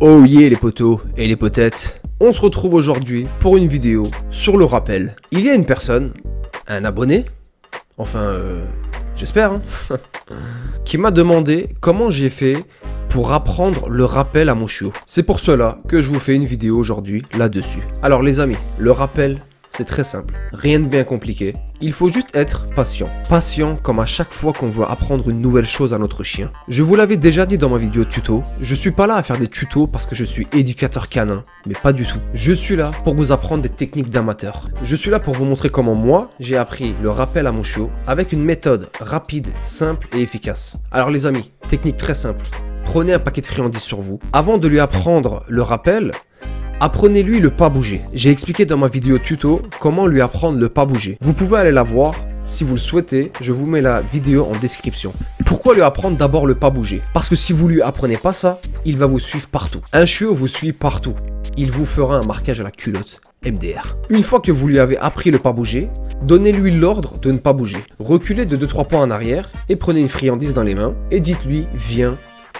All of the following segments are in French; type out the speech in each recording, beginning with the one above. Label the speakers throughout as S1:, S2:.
S1: Oh yeah les potos et les potettes, on se retrouve aujourd'hui pour une vidéo sur le rappel. Il y a une personne, un abonné, enfin j'espère, hein, qui m'a demandé comment j'ai fait pour apprendre le rappel à mon chiot. C'est pour cela que je vous fais une vidéo aujourd'hui là-dessus. Alors les amis, le rappel, c'est très simple, rien de bien compliqué. Il faut juste être patient. Patient comme à chaque fois qu'on veut apprendre une nouvelle chose à notre chien. Je vous l'avais déjà dit dans ma vidéo tuto, je suis pas là à faire des tutos parce que je suis éducateur canin, mais pas du tout. Je suis là pour vous apprendre des techniques d'amateur. Je suis là pour vous montrer comment moi, j'ai appris le rappel à mon chiot avec une méthode rapide, simple et efficace. Alors les amis, technique très simple. Prenez un paquet de friandises sur vous. Avant de lui apprendre le rappel, apprenez-lui le pas bouger. J'ai expliqué dans ma vidéo tuto comment lui apprendre le pas bouger. Vous pouvez aller la voir si vous le souhaitez, je vous mets la vidéo en description. Pourquoi lui apprendre d'abord le pas bouger? Parce que si vous lui apprenez pas ça, il va vous suivre partout. Un chiot vous suit partout. Il vous fera un marquage à la culotte, MDR. Une fois que vous lui avez appris le pas bouger, donnez-lui l'ordre de ne pas bouger. Reculez de 2-3 pas en arrière et prenez une friandise dans les mains et dites-lui viens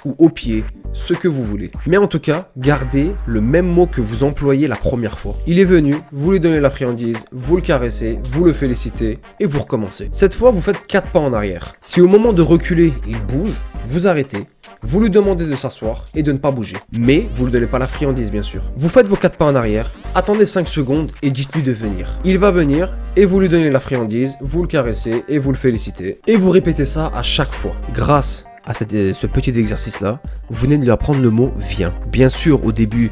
S1: ou au pied, ce que vous voulez. Mais en tout cas, gardez le même mot que vous employez la première fois. Il est venu, vous lui donnez la friandise, vous le caressez, vous le félicitez et vous recommencez. Cette fois, vous faites 4 pas en arrière. Si au moment de reculer, il bouge, vous arrêtez, vous lui demandez de s'asseoir et de ne pas bouger. Mais vous ne lui donnez pas la friandise, bien sûr. Vous faites vos 4 pas en arrière, attendez 5 secondes et dites-lui de venir. Il va venir et vous lui donnez la friandise, vous le caressez et vous le félicitez. Et vous répétez ça à chaque fois. Grâce à ce petit exercice là, vous venez de lui apprendre le mot viens. Bien sûr au début,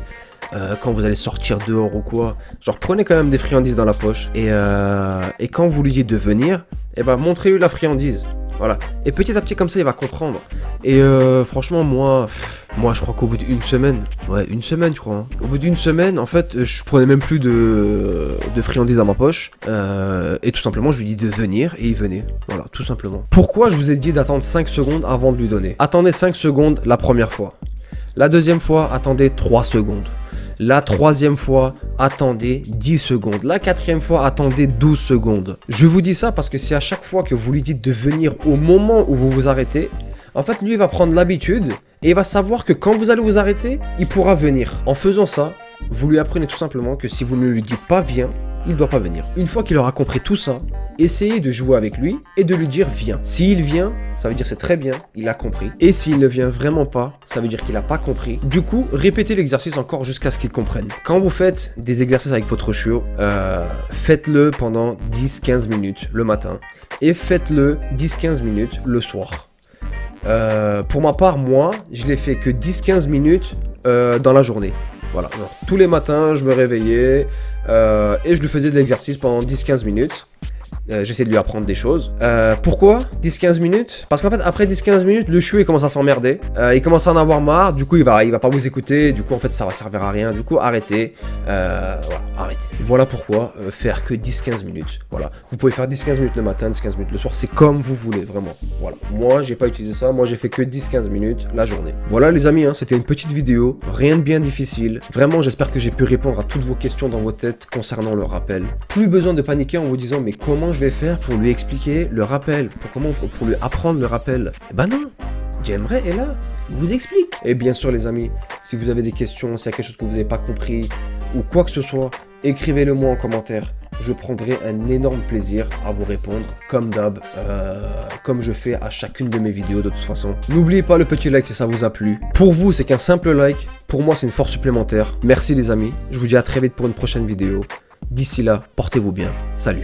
S1: quand vous allez sortir dehors ou quoi, genre prenez quand même des friandises dans la poche et quand vous lui dites de venir, et ben montrez-lui la friandise. Voilà. Et petit à petit comme ça il va comprendre. Et franchement moi je crois qu'au bout d'une semaine, une semaine je crois, hein. Au bout d'une semaine en fait je prenais même plus de friandises dans ma poche et tout simplement je lui dis de venir et il venait. Voilà, tout simplement. Pourquoi je vous ai dit d'attendre 5 secondes avant de lui donner? Attendez 5 secondes la première fois. La deuxième fois, attendez 3 secondes. La troisième fois, attendez 10 secondes. La quatrième fois, attendez 12 secondes. Je vous dis ça parce que si à chaque fois que vous lui dites de venir au moment où vous vous arrêtez, en fait, lui, il va prendre l'habitude et il va savoir que quand vous allez vous arrêter, il pourra venir. En faisant ça, vous lui apprenez tout simplement que si vous ne lui dites pas viens, il ne doit pas venir. Une fois qu'il aura compris tout ça, essayez de jouer avec lui et de lui dire viens. S'il vient, ça veut dire c'est très bien, il a compris. Et s'il ne vient vraiment pas, ça veut dire qu'il n'a pas compris. Du coup, répétez l'exercice encore jusqu'à ce qu'il comprenne. Quand vous faites des exercices avec votre chiot, faites-le pendant 10-15 minutes le matin et faites-le 10-15 minutes le soir. Pour ma part, moi, je l'ai fait que 10-15 minutes dans la journée. Voilà, genre, tous les matins, je me réveillais et je lui faisais de l'exercice pendant 10-15 minutes. J'essaie de lui apprendre des choses. Pourquoi 10-15 minutes? Parce qu'en fait, après 10-15 minutes, le chiot il commence à s'emmerder. Il commence à en avoir marre. Du coup, il va pas vous écouter. Du coup, en fait, ça va servir à rien. Du coup, arrêtez. Voilà, arrêtez. Voilà pourquoi faire que 10-15 minutes. Voilà. Vous pouvez faire 10-15 minutes le matin, 10-15 minutes le soir. C'est comme vous voulez, vraiment. Voilà. Moi, j'ai pas utilisé ça. Moi, j'ai fait que 10-15 minutes la journée. Voilà, les amis, hein, c'était une petite vidéo. Rien de bien difficile. Vraiment, j'espère que j'ai pu répondre à toutes vos questions dans vos têtes concernant le rappel. Plus besoin de paniquer en vous disant, mais comment je vais faire pour lui expliquer le rappel, pour lui apprendre le rappel? Eh ben non, j'aimerais et là, il vous explique. Et bien sûr les amis, si vous avez des questions, s'il y a quelque chose que vous n'avez pas compris ou quoi que ce soit, écrivez-le moi en commentaire. Je prendrai un énorme plaisir à vous répondre, comme d'hab, comme je fais à chacune de mes vidéos de toute façon. N'oubliez pas le petit like si ça vous a plu. Pour vous, c'est qu'un simple like. Pour moi, c'est une force supplémentaire. Merci les amis. Je vous dis à très vite pour une prochaine vidéo. D'ici là, portez-vous bien. Salut.